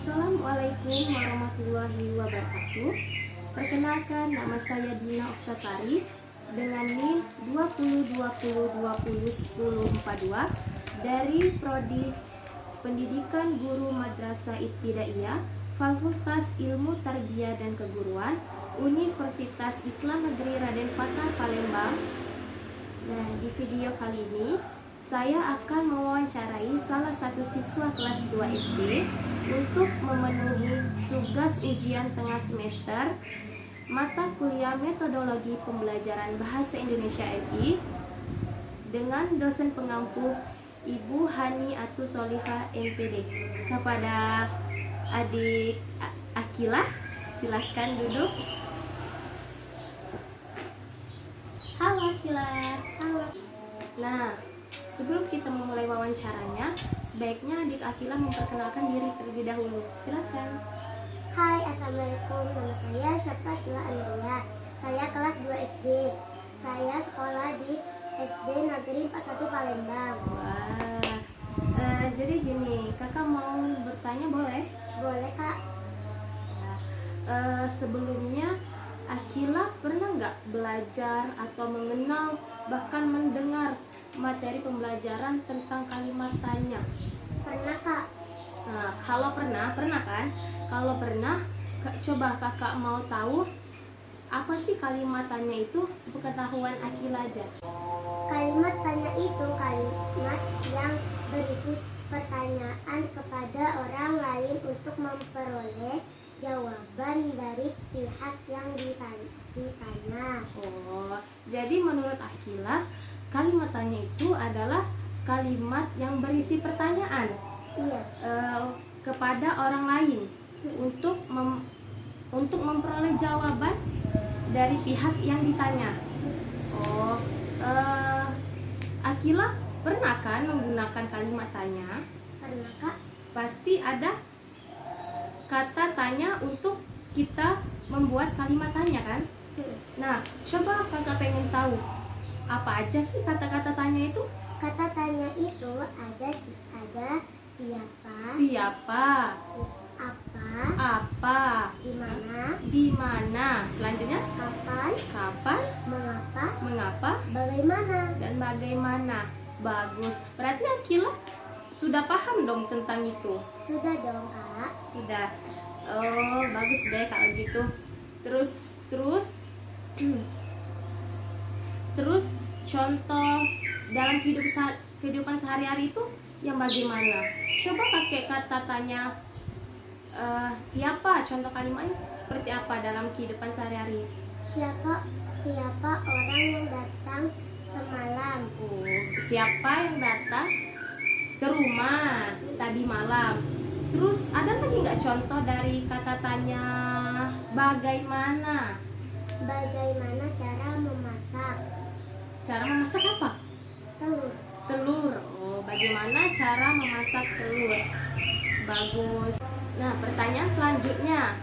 Assalamualaikum warahmatullahi wabarakatuh. Perkenalkan, nama saya Dina Oktasari dengan NIM 2020201042 dari Prodi Pendidikan Guru Madrasah Ibtidaiyah, Fakultas Ilmu Tarbiyah dan Keguruan, Universitas Islam Negeri Raden Fatah Palembang. Nah, di video kali ini saya akan mewawancarai salah satu siswa kelas 2 SD untuk memenuhi tugas ujian tengah semester mata kuliah Metodologi Pembelajaran Bahasa Indonesia FI dengan dosen pengampu Ibu Hani Atus Solihah MPD. Kepada adik Akila, silahkan duduk. Halo Akila. Halo. Nah, sebelum kita memulai wawancaranya, sebaiknya adik Akila memperkenalkan diri terlebih dahulu. Silakan. Hai, assalamualaikum. Nama saya Syafatullah Amelia. Saya kelas 2 SD. Saya sekolah di SD Negeri 41 Palembang. Wah, jadi gini, kakak mau bertanya boleh? Boleh, Kak? Sebelumnya Akila pernah nggak belajar atau mengenal bahkan mendengar materi pembelajaran tentang kalimat tanya? Pernah, Kak. Nah, kalau pernah kan? Kalau pernah, coba kakak mau tahu apa sih kalimat tanya itu, sepengetahuan Akila aja. Kalimat tanya itu kalimat yang berisi pertanyaan kepada orang lain untuk memperoleh jawaban dari pihak yang ditanya. Oh, jadi menurut Akila, kalimat tanya itu adalah kalimat yang berisi pertanyaan. Iya. Kepada orang lain untuk memperoleh jawaban dari pihak yang ditanya. Oh, Akila pernah kan menggunakan kalimat tanya? Pernah, Kak. Pasti ada kata tanya untuk kita membuat kalimat tanya kan? Nah, coba kakak pengen tahu apa aja sih kata-kata tanya itu? Kata tanya itu ada siapa, apa, di mana, selanjutnya kapan, mengapa, dan bagaimana. Bagus, berarti Akila sudah paham dong tentang itu. Sudah dong, Kak. Sudah. Oh, bagus deh kalau gitu. Terus contoh dalam kehidupan sehari-hari itu yang bagaimana? Coba pakai kata tanya siapa, contoh kalimatnya seperti apa dalam kehidupan sehari-hari? Siapa orang yang datang semalam? Oh, siapa yang datang ke rumah tadi malam? Terus ada lagi nggak contoh dari kata tanya bagaimana? Bagaimana cara memasak? Cara memasak apa? Telur. Oh, bagaimana cara memasak telur? Bagus. Nah, pertanyaan selanjutnya,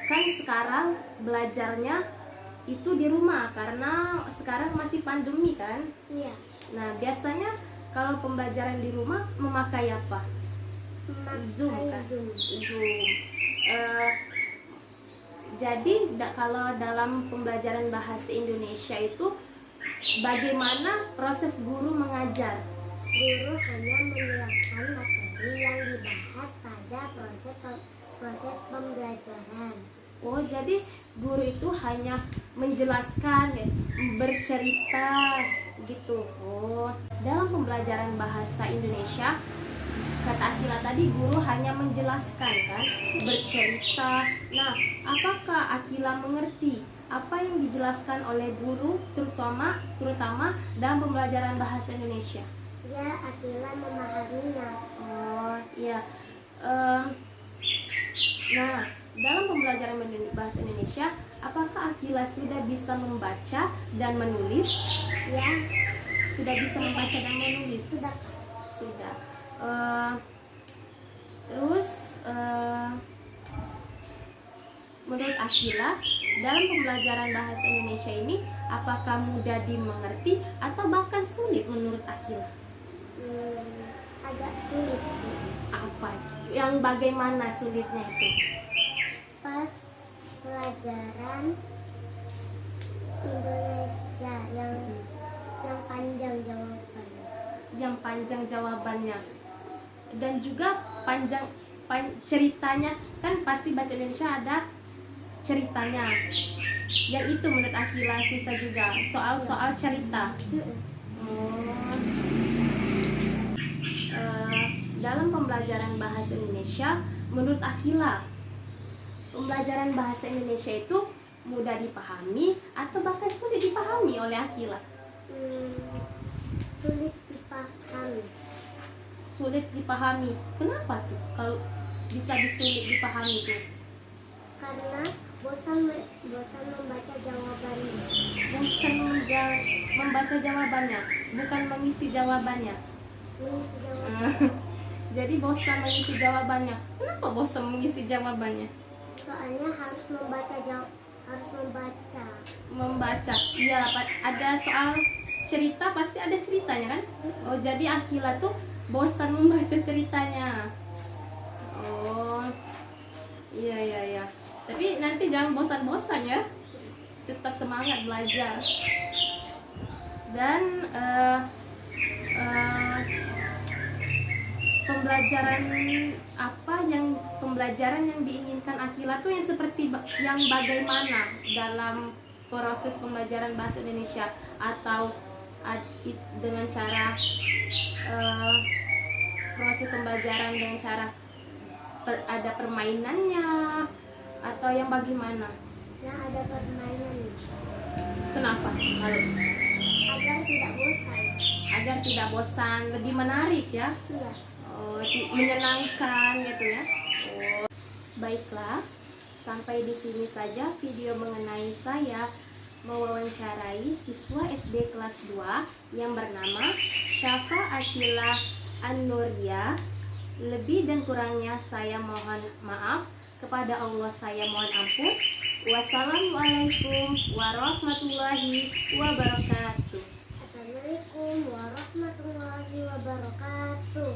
kan sekarang belajarnya itu di rumah karena sekarang masih pandemi kan? Iya. Nah, biasanya kalau pembelajaran di rumah memakai apa? Zoom kan? Zoom. Jadi kalau dalam pembelajaran bahasa Indonesia itu bagaimana proses guru mengajar? Guru hanya menjelaskan materi yang dibahas pada proses pembelajaran. Oh, jadi guru itu hanya menjelaskan, bercerita gitu. Oh, dalam pembelajaran bahasa Indonesia, kata Akila tadi guru hanya menjelaskan kan, bercerita. Nah, apakah Akila mengerti apa yang dijelaskan oleh guru terutama dalam pembelajaran bahasa Indonesia? Ya, Akila memahaminya. Oh, iya. Nah, dalam pembelajaran bahasa Indonesia, apakah Akila sudah bisa membaca dan menulis? Ya. Sudah bisa membaca dan menulis? Sudah. Terus menurut Akila, dalam pembelajaran bahasa Indonesia ini apakah mudah dimengerti atau bahkan sulit menurut Akila? agak sulit sih. Apa? Yang bagaimana sulitnya itu? Pas pelajaran Indonesia yang panjang jawabannya. Yang panjang jawabannya dan juga ceritanya, kan pasti bahasa Indonesia ada ceritanya. Yang itu menurut Akila susah juga, soal cerita. Dalam pembelajaran bahasa Indonesia, menurut Akila, pembelajaran bahasa Indonesia itu mudah dipahami atau bahkan sulit dipahami oleh Akila? Sulit dipahami. Sulit dipahami. Kenapa tuh? Kalau bisa disulit dipahami tuh? Karena bosan membaca jawabannya. Bosan membaca jawabannya, bukan mengisi jawabannya. Mengisi jawaban. Jadi bosan mengisi jawabannya. Kenapa bosan mengisi jawabannya? Soalnya harus membaca. Membaca. Iya, ada soal cerita pasti ada ceritanya kan? Oh, jadi Akila tuh bosan membaca ceritanya. Oh. Iya. Tapi nanti jangan bosan-bosan ya. Tetap semangat belajar. Dan pembelajaran yang diinginkan Akila tuh yang seperti yang bagaimana dalam proses pembelajaran bahasa Indonesia, atau dengan cara proses pembelajaran dengan cara ada permainannya, atau yang bagaimana? Yang ada permainannya. Kenapa? Agar tidak bosan. Agar tidak bosan, lebih menarik ya. Iya. Oh, menyenangkan gitu ya. Oh, baiklah, sampai di sini saja video mengenai saya mewawancarai siswa SD kelas 2 yang bernama Syafa Akila An-Nuria. Lebih dan kurangnya saya mohon maaf. Kepada Allah saya mohon ampun. Wassalamualaikum warahmatullahi wabarakatuh. Assalamualaikum warahmatullahi wabarakatuh.